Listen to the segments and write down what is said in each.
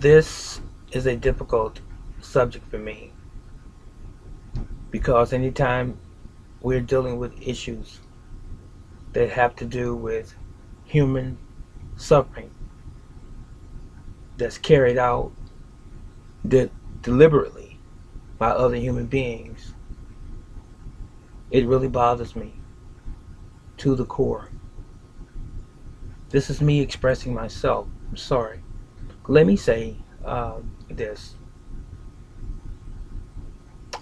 This is a difficult subject for me because anytime we're dealing with issues that have to do with human suffering that's carried out de- deliberately by other human beings, it really bothers me to the core. This is me expressing myself. I'm sorry. Let me say this.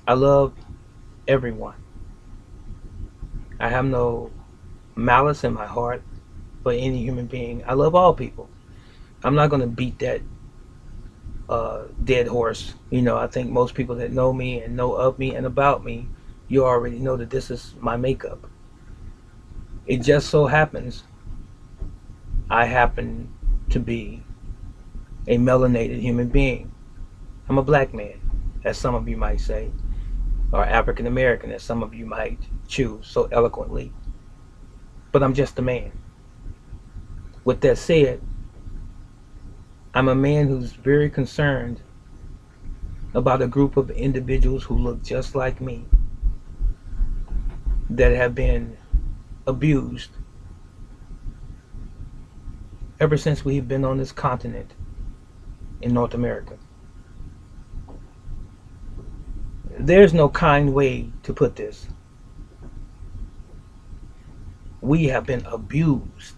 I love everyone. I have no malice in my heart for any human being. I love all people. I'm not going to beat that dead horse. I think most people that know me and know of me and about me, you already know that this is my makeup. It just so happens I happen to be a melanated human being. I'm a black man, as some of you might say, or African American, as some of you might choose so eloquently. But I'm just a man. With that said, I'm a man who's very concerned about a group of individuals who look just like me that have been abused ever since we've been on this continent in North America. There's no kind way to put this. We have been abused.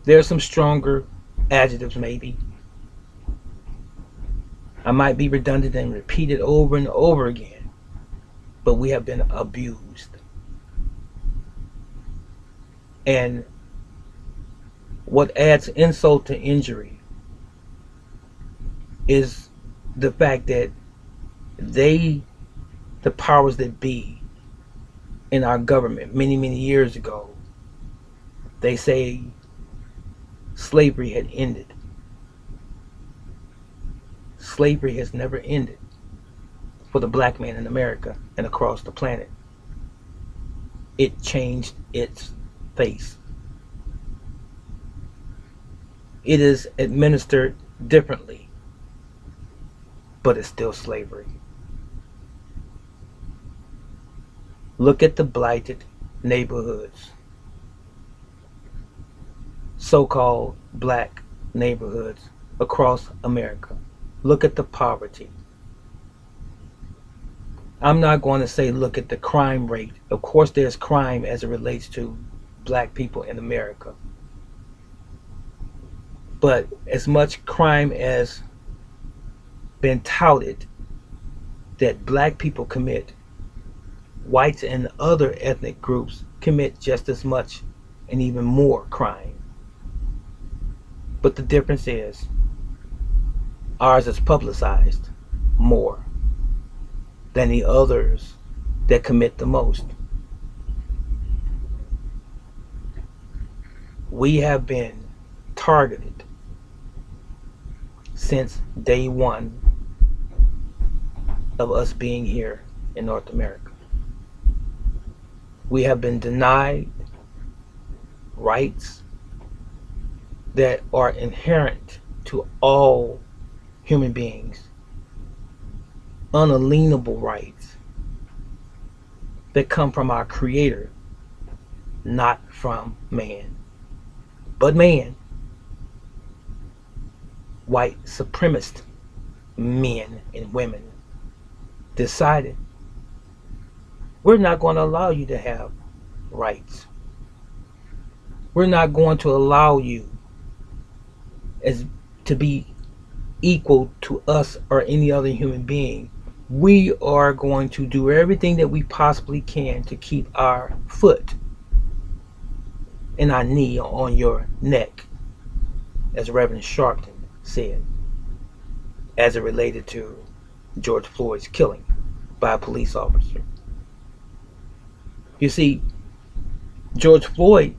There's some stronger adjectives, maybe. I might be redundant and repeat it over and over again, but we have been abused. And what adds insult to injury is the fact that they, the powers that be in our government many, many years ago, they say slavery had ended. Slavery has never ended for the black man in America and across the planet. It changed its face. It is administered differently, but it's still slavery. Look at the blighted neighborhoods, so-called black neighborhoods across America. Look at the poverty. I'm not going to say look at the crime rate. Of course there's crime as it relates to black people in America. But as much crime as been touted that black people commit, whites and other ethnic groups commit just as much and even more crime. But the difference is ours is publicized more than the others that commit the most. We have been targeted since day one of us being here in North America. We have been denied rights that are inherent to all human beings, unalienable rights that come from our Creator, not from man. But man, white supremacist men and women, decided we're not going to allow you to have rights. We're not going to allow you as to be equal to us or any other human being. We are going to do everything that we possibly can to keep our foot and our knee on your neck, as Reverend Sharpton said, as it related to George Floyd's killing by a police officer. You see, George Floyd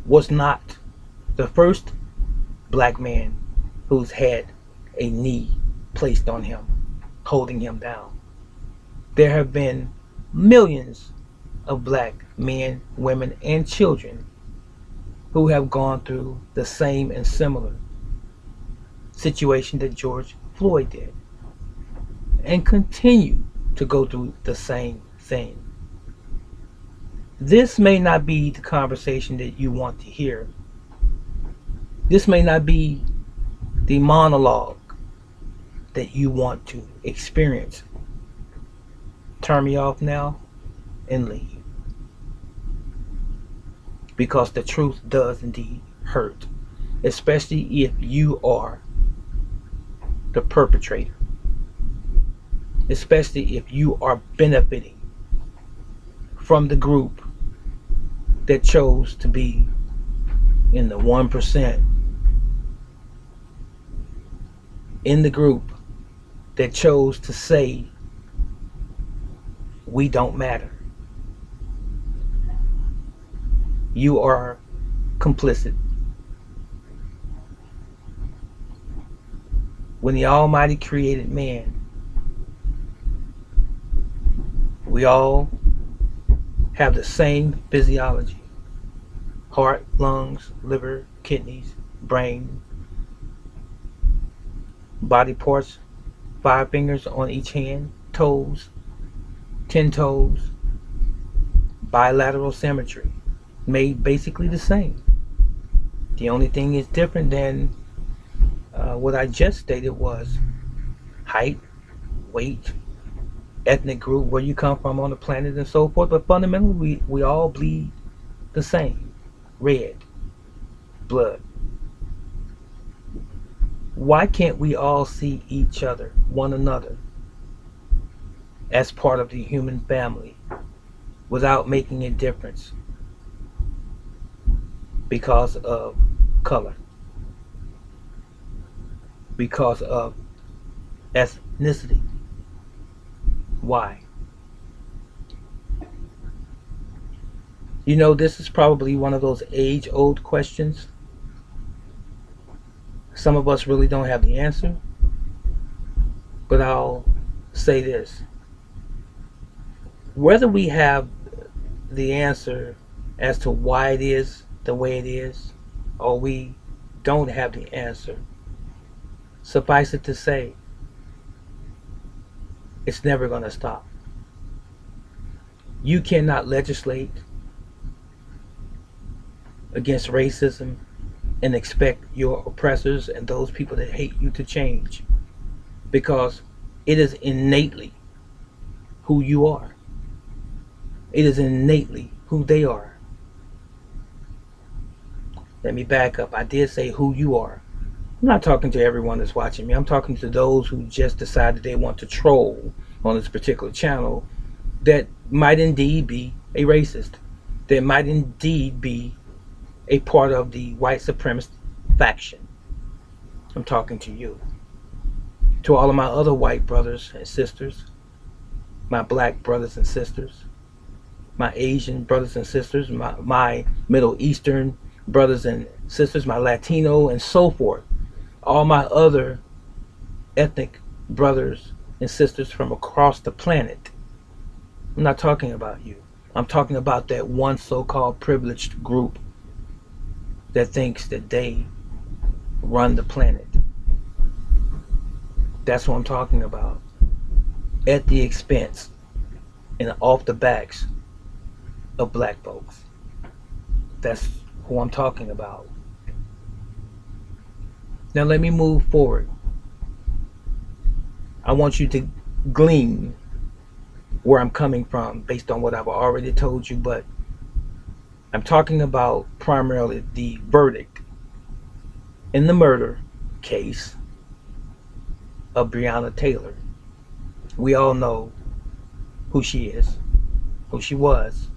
was not the first black man who's had a knee placed on him, holding him down. There have been millions of black men, women, and children who have gone through the same and similar situation that George Floyd did and continue to go through the same thing. This may not be the conversation that you want to hear. This may not be the monologue that you want to experience. Turn me off now and leave. Because the truth does indeed hurt, especially if you are the perpetrator, especially if you are benefiting from the group that chose to be in the 1%, in the group that chose to say we don't matter. You are complicit. When the Almighty created man, we all have the same physiology: heart, lungs, liver, kidneys, brain, body parts, 5 fingers on each hand, toes, 10 toes, bilateral symmetry, made basically the same. The only thing is different than what I just stated was height, weight, ethnic group, where you come from on the planet, and so forth. But fundamentally, we all bleed the same: red blood. Why can't we all see each other, one another, as part of the human family without making a difference because of color, because of ethnicity? Why? You know, this is probably one of those age-old questions. Some of us really don't have the answer, but I'll say this. Whether we have the answer as to why it is the way it is, or we don't have the answer, suffice it to say, it's never going to stop. You cannot legislate against racism and expect your oppressors and those people that hate you to change, because it is innately who you are. It is innately who they are. Let me back up. I did say who you are. I'm not talking to everyone that's watching me. I'm talking to those who just decided they want to troll on this particular channel that might indeed be a racist, that might indeed be a part of the white supremacist faction. I'm talking to you. To all of my other white brothers and sisters, my black brothers and sisters, my Asian brothers and sisters, my Middle Eastern brothers and sisters, my Latino and so forth, all my other ethnic brothers and sisters from across the planet. I'm not talking about you. I'm talking about that one so-called privileged group that thinks that they run the planet. That's what I'm talking about. At the expense and off the backs of black folks. That's who I'm talking about. Now let me move forward. I want you to glean where I'm coming from based on what I've already told you, but I'm talking about primarily the verdict in the murder case of Breonna Taylor. We all know who she is, who she was: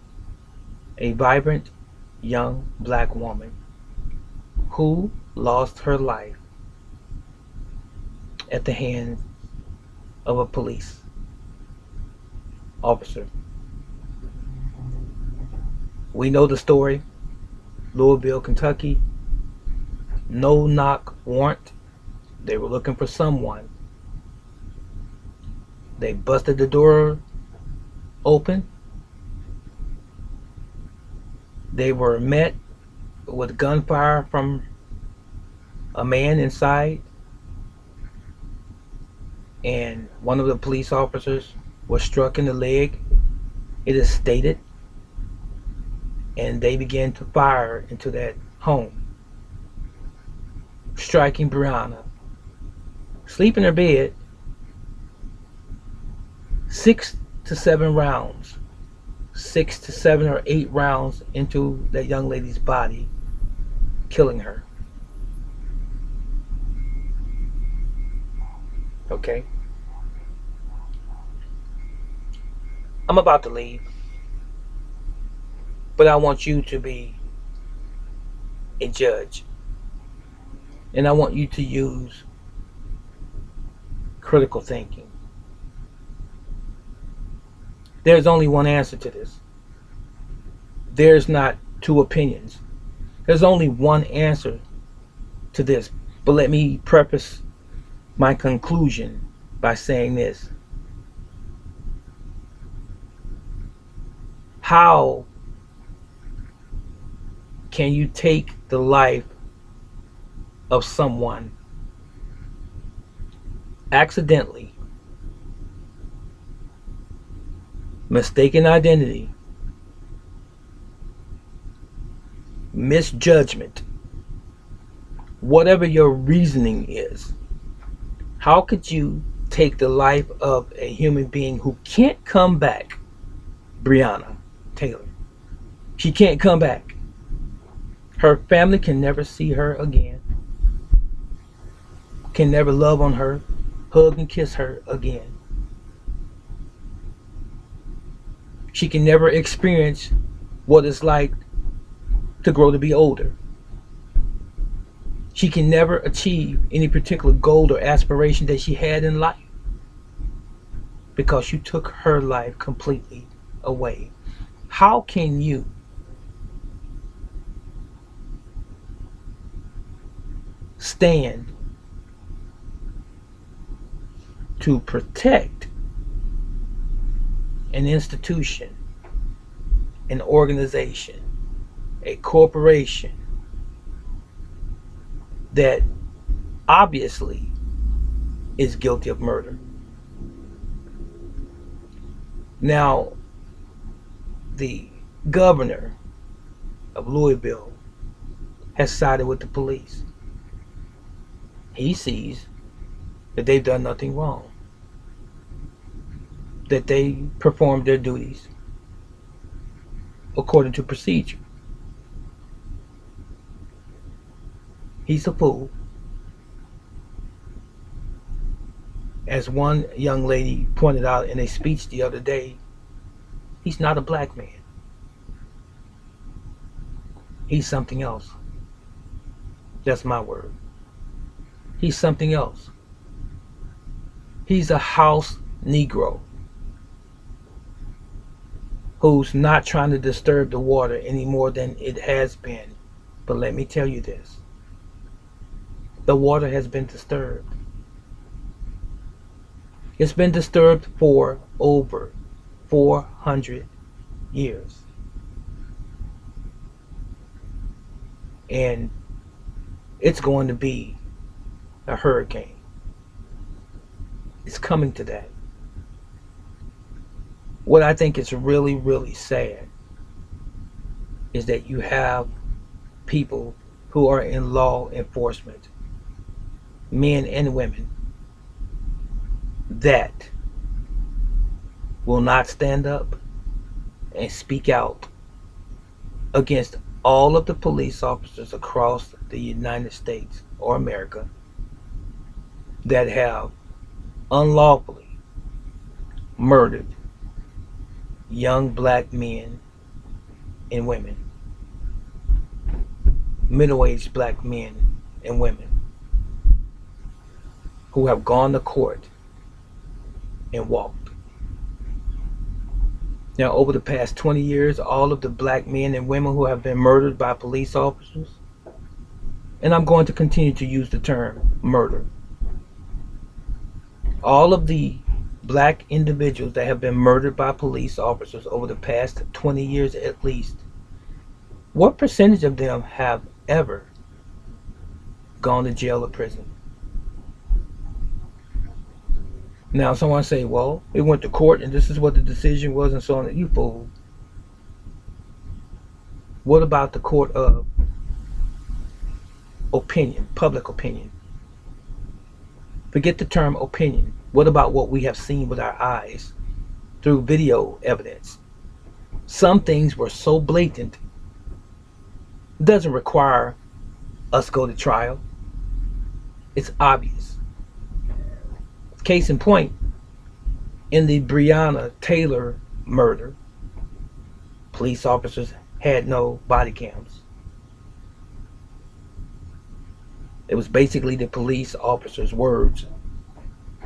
a vibrant young black woman who lost her life at the hands of a police officer. We know the story. Louisville, Kentucky. No knock warrant. They were looking for someone. They busted the door open. They were met with gunfire from a man inside. and one of the police officers was struck in the leg. It is stated, and they began to fire into that home, striking Breonna. Sleep in her bed, 6 to 7 rounds, 6 to 7 or 8 rounds into that young lady's body, killing her. Okay? I'm about to leave, but I want you to be a judge. And I want you to use critical thinking. There's only one answer to this. There's not two opinions. There's only one answer to this. But let me preface my conclusion by saying this. How can you take the life of someone accidentally, mistaken identity, misjudgment, whatever your reasoning is? How could you take the life of a human being who can't come back? Breonna Taylor. She can't come back. Her family can never see her again, can never love on her, hug and kiss her again. She can never experience what it's like to grow to be older. She can never achieve any particular goal or aspiration that she had in life because you took her life completely away. How can you stand to protect an institution, an organization, a corporation that obviously is guilty of murder? Now, the governor of Louisville has sided with the police. He sees that they've done nothing wrong, that they performed their duties according to procedure. He's a fool. As one young lady pointed out in a speech the other day, he's not a black man. He's something else. That's my word. He's something else. He's a house Negro who's not trying to disturb the water any more than it has been. But let me tell you this. The water has been disturbed. It's been disturbed for over 400 years. And it's going to be a hurricane. It's coming to that. What I think is really, really sad is that you have people who are in law enforcement, men and women, that will not stand up and speak out against all of the police officers across the United States or America that have unlawfully murdered young black men and women, middle-aged black men and women who have gone to court and walked. Now, over the past 20 years, all of the black men and women who have been murdered by police officers, and I'm going to continue to use the term murder, all of the black individuals that have been murdered by police officers over the past 20 years at least, what percentage of them have ever gone to jail or prison? Now, someone say, well, it went to court and this is what the decision was and so on. You fool. What about the court of opinion, public opinion? Forget the term opinion. What about what we have seen with our eyes through video evidence? Some things were so blatant, it doesn't require us go to trial. It's obvious. Case in point, in the Breonna Taylor murder, police officers had no body cams. It was basically the police officers' words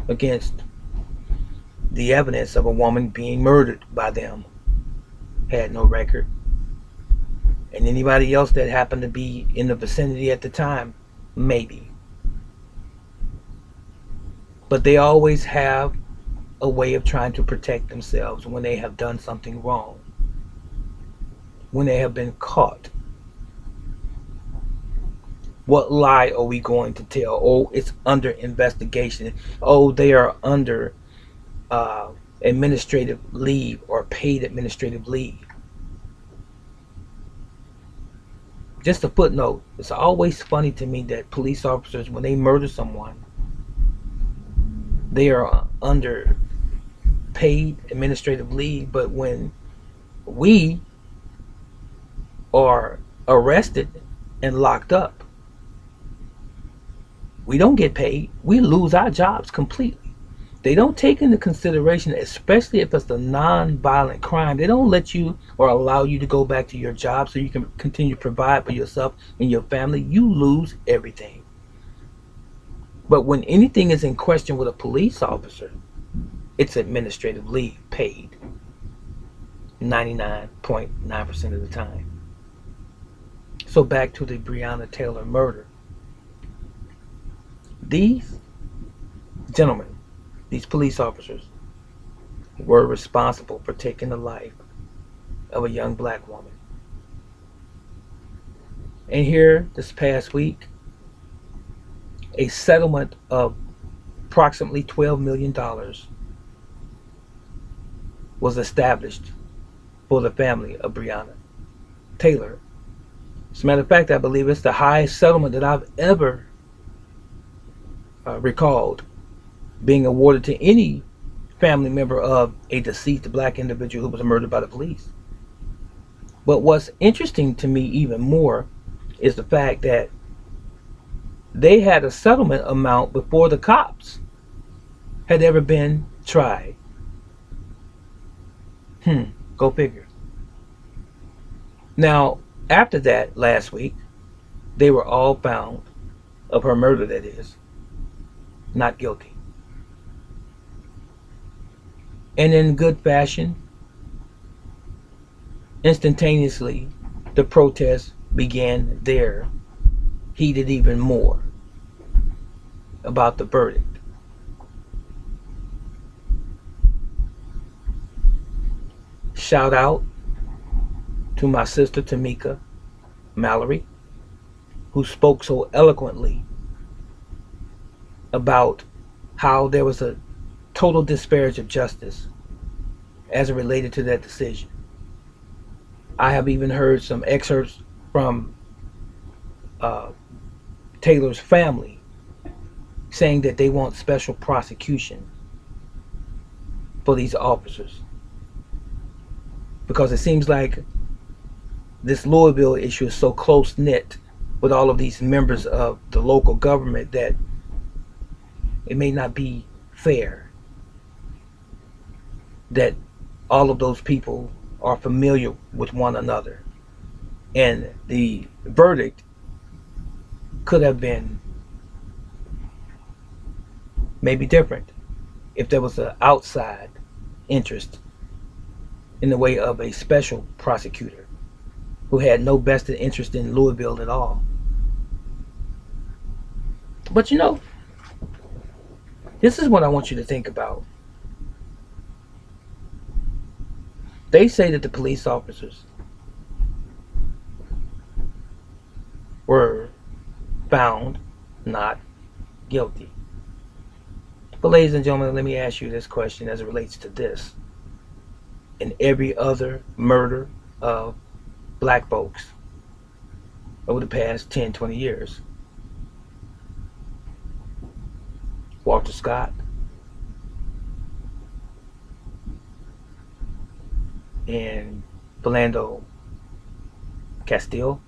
against the evidence of a woman being murdered by them. Had no record. And anybody else that happened to be in the vicinity at the time, maybe. But they always have a way of trying to protect themselves when they have done something wrong, when they have been caught. What lie are we going to tell? Oh, it's under investigation. Oh, they are under administrative leave or paid administrative leave. Just a footnote, it's always funny to me that police officers, when they murder someone, they are under paid administrative leave, but when we are arrested and locked up, we don't get paid. We lose our jobs completely. They don't take into consideration, especially if it's a non-violent crime, they don't let you or allow you to go back to your job so you can continue to provide for yourself and your family. You lose everything. But when anything is in question with a police officer, it's administrative leave paid 99.9% of the time. So back to the Breonna Taylor murder. These gentlemen, these police officers, were responsible for taking the life of a young black woman. And here, this past week, a settlement of approximately $12 million was established for the family of Breonna Taylor. As a matter of fact, I believe it's the highest settlement that I've ever recalled being awarded to any family member of a deceased black individual who was murdered by the police. But what's interesting to me even more is the fact that they had a settlement amount before the cops had ever been tried. Go figure. Now, after that, last week, they were all found, of her murder that is, not guilty. And in good fashion, instantaneously, the protests began there, heated even more about the verdict. Shout out to my sister Tamika Mallory, who spoke so eloquently about how there was a total disparage of justice as it related to that decision. I have even heard some excerpts from Taylor's family saying that they want special prosecution for these officers, because it seems like this Louisville issue is so close knit with all of these members of the local government that it may not be fair that all of those people are familiar with one another. And the verdict could have been maybe different if there was an outside interest in the way of a special prosecutor who had no vested interest in Louisville at all. But you know, this is what I want you to think about. They say that the police officers were found not guilty. But ladies and gentlemen, let me ask you this question as it relates to this and every other murder of black folks over the past 10, 20 years. Walter Scott and Philando Castile,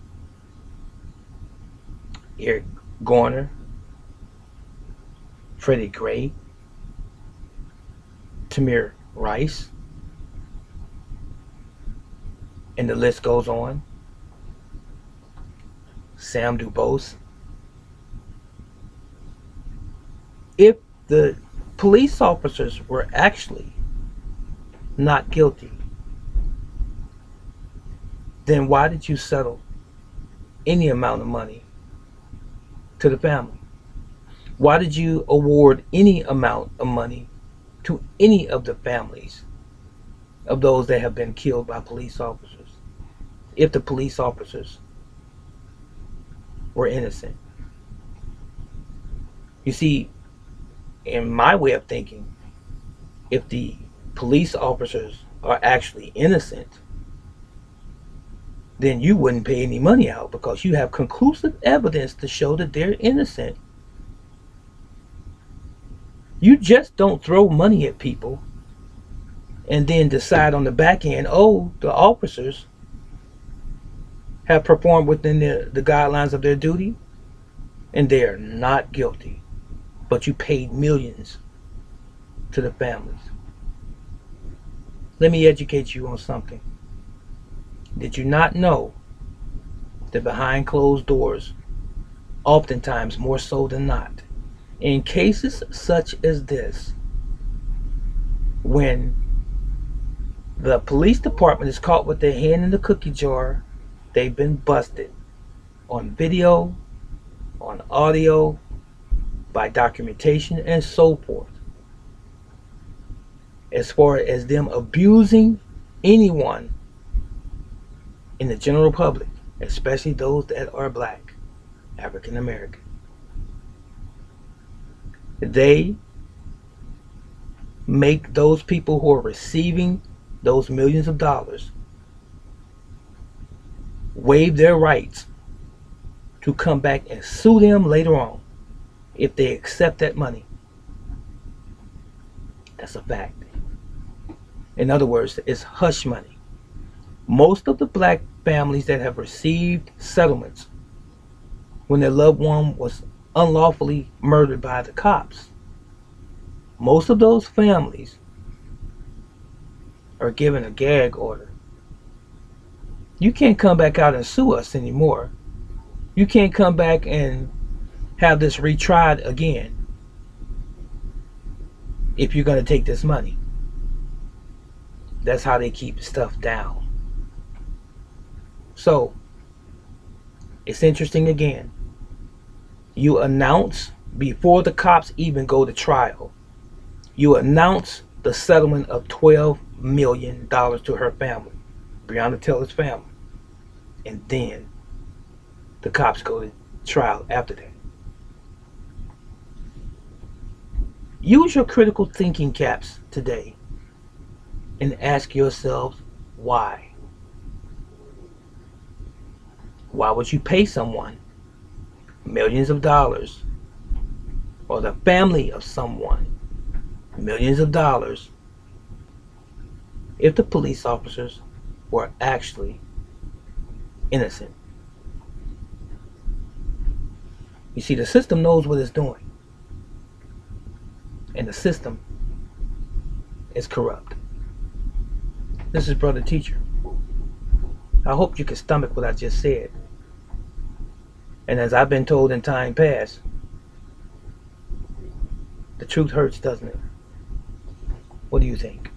Eric Garner, Freddie Gray, Tamir Rice, and the list goes on. Sam Dubose. If the police officers were actually not guilty, then why did you settle any amount of money to the family? Why did you award any amount of money to any of the families of those that have been killed by police officers if the police officers were innocent? You see, in my way of thinking, if the police officers are actually innocent, then you wouldn't pay any money out because you have conclusive evidence to show that they're innocent. You just don't throw money at people and then decide on the back end, oh, the officers have performed within the guidelines of their duty and they are not guilty. But you paid millions to the families. Let me educate you on something. Did you not know that behind closed doors, oftentimes more so than not, in cases such as this, when the police department is caught with their hand in the cookie jar, they've been busted on video, on audio, by documentation, and so forth. As far as them abusing anyone in the general public, especially those that are black, African American. They make those people who are receiving those millions of dollars waive their rights to come back and sue them later on if they accept that money. That's a fact. In other words, it's hush money. Most of the black families that have received settlements when their loved one was unlawfully murdered by the cops, most of those families are given a gag order. You can't come back out and sue us anymore. You can't come back and have this retried again if you're going to take this money. That's how they keep stuff down. So, it's interesting again. You announce before the cops even go to trial, you announce the settlement of $12 million to her family, Breonna Taylor's family. And then the cops go to trial after that. Use your critical thinking caps today and ask yourselves why. Why would you pay someone millions of dollars, or the family of someone millions of dollars, if the police officers were actually innocent? You see, the system knows what it's doing, and the system is corrupt. This is Brother Teacher. I hope you can stomach what I just said. And as I've been told in time past, the truth hurts, doesn't it? What do you think?